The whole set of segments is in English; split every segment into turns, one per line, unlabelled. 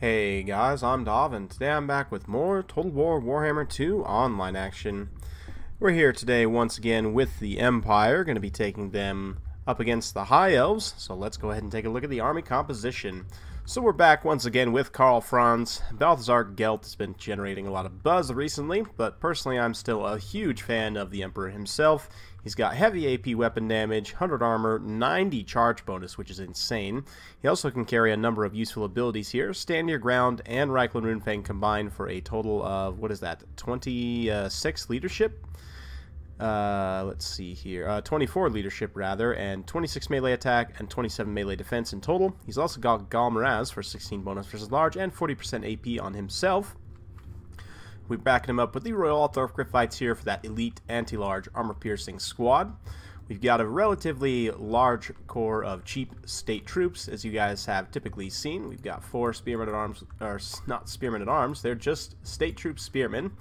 Hey guys, I'm Dov, and today I'm back with more Total War Warhammer 2 online action. We're here today once again with the Empire, going to be taking them up against the High Elves, so let's go ahead and take a look at the army composition. So we're back once again with Franz. Balthazar Gelt has been generating a lot of buzz recently, but personally I'm still a huge fan of the Emperor himself. He's got heavy AP weapon damage, 100 armor, 90 charge bonus, which is insane. He also can carry a number of useful abilities here. Stand Your Ground and Reikland Runefang combined for a total of, 26 leadership? Let's see here, 24 leadership rather, and 26 melee attack and 27 melee defense in total. He's also got Galmaraz for 16 bonus versus large and 40% AP on himself. We're backing him up with the Royal Althorp Griffites here for that elite anti-large armor-piercing squad. We've got a relatively large core of cheap state troops, as you guys have typically seen. We've got 4 spearmen at arms, or not spearmen at arms, they're just state troop spearmen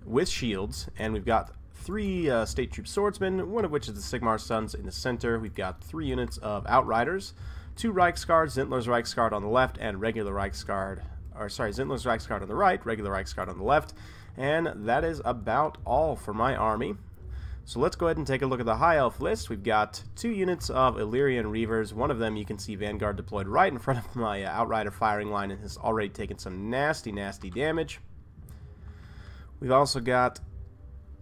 with shields, and we've got 3 state troop swordsmen, one of which is the Sigmar Sons in the center. We've got 3 units of Outriders, 2 Reichsguard, Zintler's Reichsguard on the left, and regular Reichsguard. Zintler's Reichsguard on the right, regular Reichsguard on the left, and that is about all for my army. So let's go ahead and take a look at the High Elf list. We've got 2 units of Illyrian Reavers. One of them you can see Vanguard deployed right in front of my Outrider firing line and has already taken some nasty damage. We've also got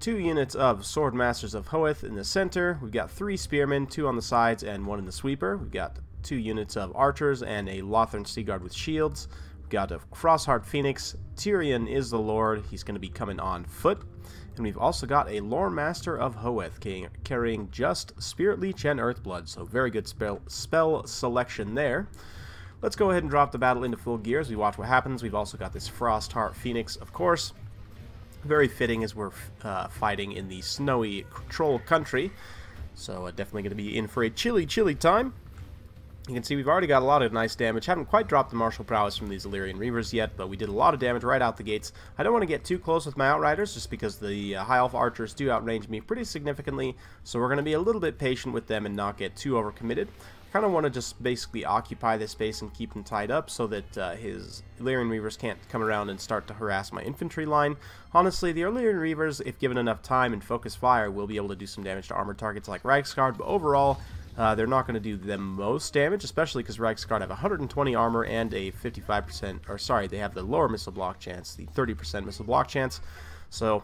2 units of Swordmasters of Hoeth in the center. We've got 3 Spearmen, 2 on the sides and 1 in the sweeper. We've got 2 units of Archers and a Lothern Seaguard with shields. Got a Frostheart Phoenix. Tyrion is the Lord. He's going to be coming on foot. And we've also got a Lore Master of Hoeth carrying just Spirit Leech and Earthblood. So very good spell selection there. Let's go ahead and drop the battle into full gear as we watch what happens. We've also got this Frostheart Phoenix, of course. Very fitting as we're fighting in the snowy troll country. So definitely going to be in for a chilly time. You can see we've already got a lot of nice damage. Haven't quite dropped the martial prowess from these Illyrian Reavers yet, but we did a lot of damage right out the gates. I don't want to get too close with my Outriders, just because the High Elf Archers do outrange me pretty significantly, so we're going to be a little bit patient with them and not get too overcommitted. Kind of want to just basically occupy this space and keep him tied up so that his Illyrian Reavers can't come around and start to harass my infantry line. Honestly, the Illyrian Reavers, if given enough time and focus fire, will be able to do some damage to armored targets like Reichsguard, but overall, they're not going to do the most damage, especially because Reichsguard have 120 armor and a 55%, or sorry, they have the lower missile block chance, the 30% missile block chance, so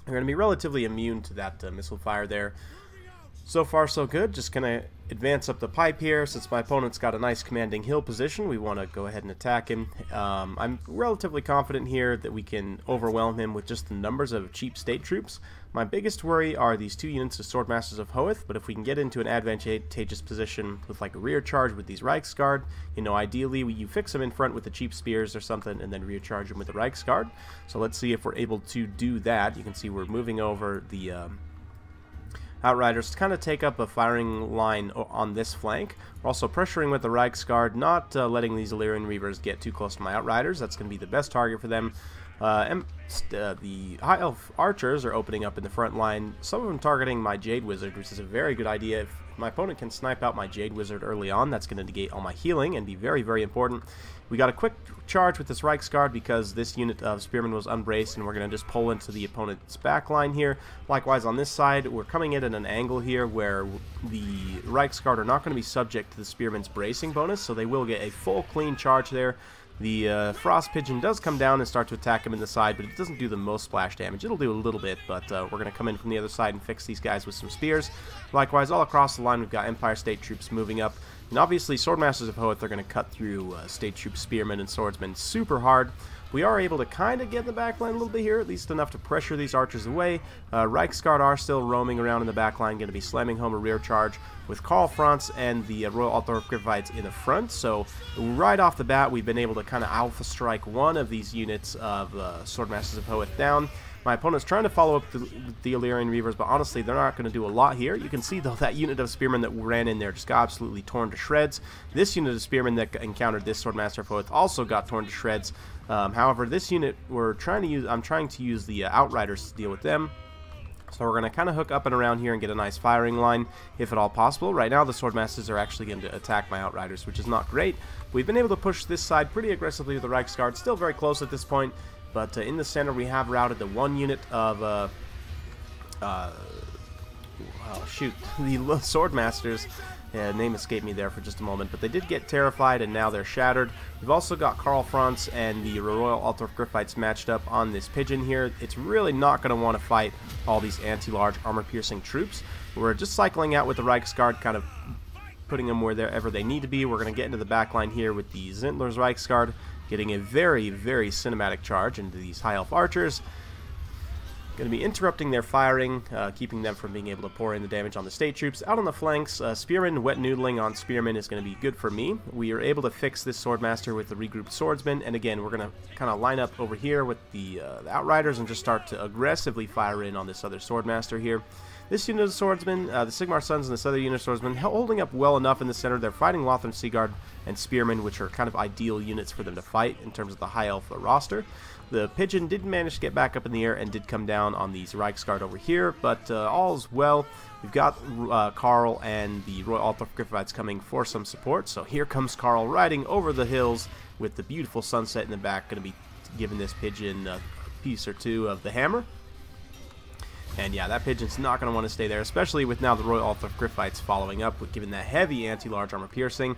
they're going to be relatively immune to that missile fire there. So far so good, just going to advance up the pipe here. Since my opponent's got a nice commanding hill position, we want to go ahead and attack him. I'm relatively confident here that we can overwhelm him with just the numbers of cheap state troops. My biggest worry are these 2 units of Swordmasters of Hoeth, but if we can get into an advantageous position with like a rear charge with these Reichsguard, you know, ideally you fix them in front with the cheap spears or something and then rear charge them with the Reichsguard. So let's see if we're able to do that. You can see we're moving over the Outriders to kind of take up a firing line on this flank. We're also pressuring with the Reichsguard, not letting these Illyrian Reavers get too close to my Outriders. That's going to be the best target for them. The High Elf Archers are opening up in the front line, some of them targeting my Jade Wizard, which is a very good idea. If my opponent can snipe out my Jade Wizard early on, that's going to negate all my healing and be very important. We got a quick charge with this Reichsguard because this unit of Spearmen was unbraced, and we're going to just pull into the opponent's back line here. Likewise, on this side, we're coming in at an angle here where the Reichsguard are not going to be subject to the Spearman's bracing bonus, so they will get a full clean charge there. The Frost Pigeon does come down and start to attack him in the side, but it doesn't do the most splash damage. It'll do a little bit, but we're going to come in from the other side and fix these guys with some spears. Likewise, all across the line, we've got Empire State Troops moving up. And obviously, Swordmasters of Hoeth are going to cut through State Troop Spearmen and Swordsmen super hard. We are able to kind of get in the back line a little bit here, at least enough to pressure these archers away. Reichsguard are still roaming around in the back line, going to be slamming home a rear charge with Franz and the Royal Althorp Griffites in the front. So right off the bat, we've been able to kind of alpha strike one of these units of Swordmasters of Hoeth down. My opponent's trying to follow up the Illyrian Reavers, but honestly, they're not going to do a lot here. You can see, though, that unit of Spearmen that ran in there just got absolutely torn to shreds. This unit of Spearmen that encountered this Swordmaster of Hoeth also got torn to shreds. However, this unit I'm trying to use the Outriders to deal with them. So we're going to kind of hook up and around here and get a nice firing line, if at all possible. Right now the Swordmasters are actually going to attack my Outriders, which is not great. We've been able to push this side pretty aggressively with the Reichsguard, still very close at this point, but in the center we have routed the one unit of, oh shoot, the Swordmasters. Name escaped me there for just a moment, but they did get terrified and now they're shattered. We've also got Karl Franz and the Royal Altdorf Griffites matched up on this pigeon here. It's really not going to want to fight all these anti-large armor-piercing troops. We're just cycling out with the Reichsguard, kind of putting them wherever they need to be. We're going to get into the back line here with the Zintler's Reichsguard, getting a very, very cinematic charge into these High Elf archers. Going to be interrupting their firing, keeping them from being able to pour in the damage on the state troops. Out on the flanks, Spearmen, wet noodling on Spearmen is going to be good for me. We are able to fix this Swordmaster with the regrouped Swordsmen, and again, we're going to kind of line up over here with the Outriders and just start to aggressively fire in on this other Swordmaster here. This unit of Swordsmen, the Sigmar Sons and this other unit of Swordsmen, holding up well enough in the center. They're fighting Lothern Seaguard and Spearmen, which are kind of ideal units for them to fight in terms of the High Elf roster. The Pigeon did manage to get back up in the air and did come down on these Reichsguard over here, but all's well. We've got Karl and the Royal Altdorf Griffites coming for some support, so here comes Karl riding over the hills with the beautiful sunset in the back, going to be giving this Pigeon a piece or two of the hammer. And yeah, that Pigeon's not going to want to stay there, especially with now the Royal Altdorf Griffites following up with giving that heavy anti-large armor piercing.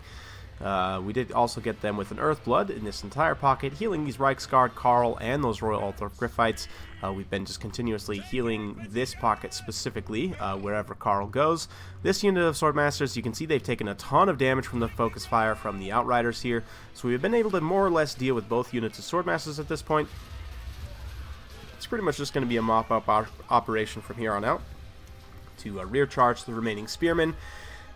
We did also get them with an Earthblood in this entire pocket, healing these Reichsguard, Karl, and those Royal Altdorf Griffites. We've been just continuously healing this pocket specifically, wherever Karl goes. This unit of Swordmasters, you can see they've taken a ton of damage from the focus fire from the Outriders here, so we've been able to more or less deal with both units of Swordmasters at this point. It's pretty much just going to be a mop-up operation from here on out to rear charge the remaining Spearmen.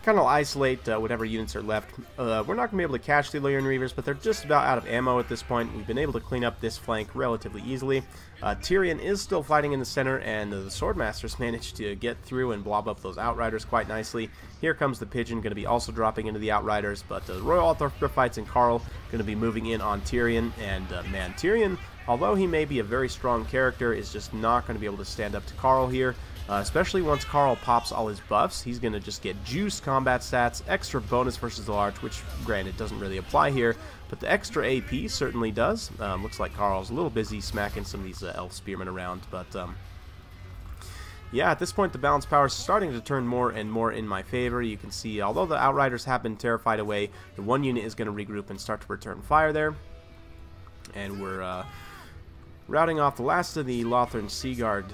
Kind of isolate whatever units are left. We're not going to be able to catch the Illyrian Reavers, but they're just about out of ammo at this point. We've been able to clean up this flank relatively easily. Tyrion is still fighting in the center, and the Swordmasters managed to get through and blob up those Outriders quite nicely. Here comes the Pigeon, going to be also dropping into the Outriders, but the Royal Altdorf Griffites and Karl going to be moving in on Tyrion, and man, Tyrion, although he may be a very strong character, is just not going to be able to stand up to Karl here. Especially once Karl pops all his buffs, he's going to just get juiced combat stats, extra bonus versus the large, which granted doesn't really apply here, but the extra AP certainly does. Looks like Karl's a little busy smacking some of these elf spearmen around, but yeah, at this point the balance power is starting to turn more and more in my favor. You can see, although the Outriders have been terrified away, the one unit is going to regroup and start to return fire there, and we're routing off the last of the Lothern Seaguard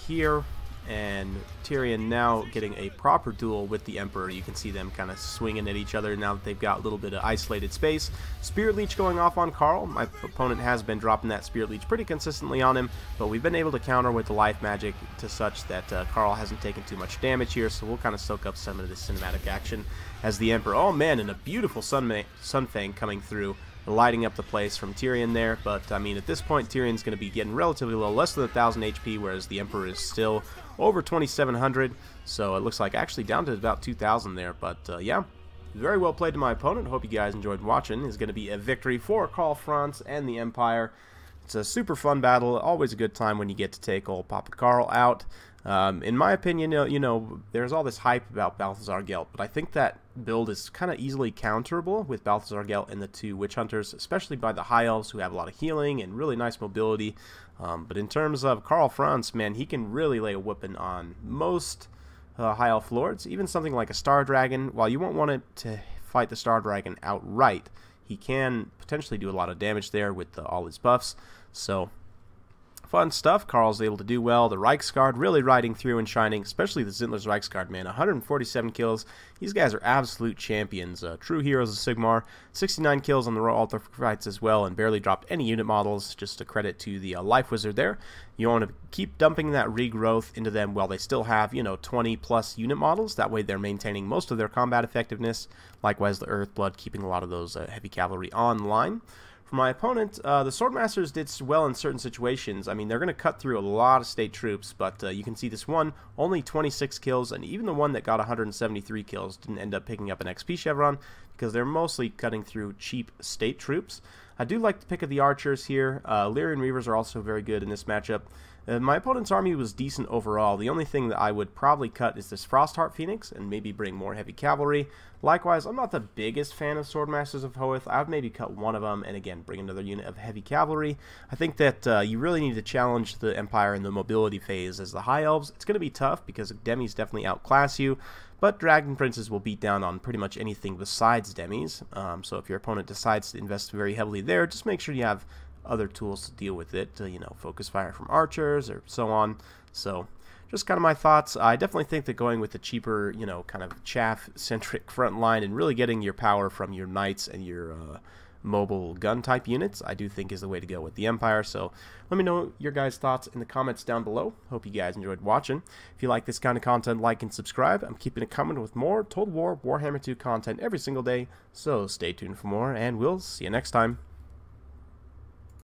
here. And Tyrion now getting a proper duel with the Emperor. You can see them kind of swinging at each other now that they've got a little bit of isolated space. Spirit Leech going off on Karl. My opponent has been dropping that Spirit Leech pretty consistently on him, but we've been able to counter with the life magic to such that Karl hasn't taken too much damage here, so we'll kind of soak up some of this cinematic action as the Emperor, oh man, and a beautiful Sunfang coming through, lighting up the place from Tyrion there. But I mean, at this point Tyrion's going to be getting relatively low, less than 1,000 HP, whereas the Emperor is still over 2,700, so it looks like actually down to about 2,000 there. But yeah, very well played to my opponent. Hope you guys enjoyed watching. It's going to be a victory for Karl Franz and the Empire. It's a super fun battle, always a good time when you get to take old Papa Karl out. In my opinion, you know, there's all this hype about Balthazar Gelt, but I think that build is kind of easily counterable with Balthazar Gelt and the two Witch Hunters, especially by the High Elves, who have a lot of healing and really nice mobility. But in terms of Karl Franz, man, he can really lay a whooping on most High Elf Lords. Even something like a Star Dragon, while you won't want it to fight the Star Dragon outright, he can potentially do a lot of damage there with all his buffs. So fun stuff. Karl's able to do well. The Reichsguard really riding through and shining, especially the Zintler's Reichsguard, man. 147 kills. These guys are absolute champions. True heroes of Sigmar. 69 kills on the Royal Altdorf fights as well, and barely dropped any unit models. Just a credit to the Life Wizard there. You want to keep dumping that regrowth into them while they still have, you know, 20 plus unit models. That way they're maintaining most of their combat effectiveness. Likewise, the Earthblood keeping a lot of those heavy cavalry online. For my opponent, the Swordmasters did well in certain situations. I mean, they're going to cut through a lot of state troops, but you can see this one, only 26 kills, and even the one that got 173 kills didn't end up picking up an XP chevron, because they're mostly cutting through cheap state troops. I do like the pick of the archers here. Illyrian Reavers are also very good in this matchup. My opponent's army was decent overall. The only thing that I would probably cut is this Frostheart Phoenix and maybe bring more heavy cavalry. Likewise, I'm not the biggest fan of Swordmasters of Hoeth. I would maybe cut one of them and again bring another unit of heavy cavalry. I think that you really need to challenge the Empire in the mobility phase. As the High Elves, it's going to be tough because Demis definitely outclass you, but Dragon Princes will beat down on pretty much anything besides Demis. So if your opponent decides to invest very heavily there, just make sure you have other tools to deal with it, you know, focus fire from archers or so on. So just kind of my thoughts. I definitely think that going with the cheaper, you know, kind of chaff-centric front line and really getting your power from your knights and your mobile gun type units, I do think is the way to go with the Empire. So let me know your guys' thoughts in the comments down below. Hope you guys enjoyed watching. If you like this kind of content, like and subscribe. I'm keeping it coming with more Total War Warhammer 2 content every single day, so stay tuned for more, and we'll see you next time.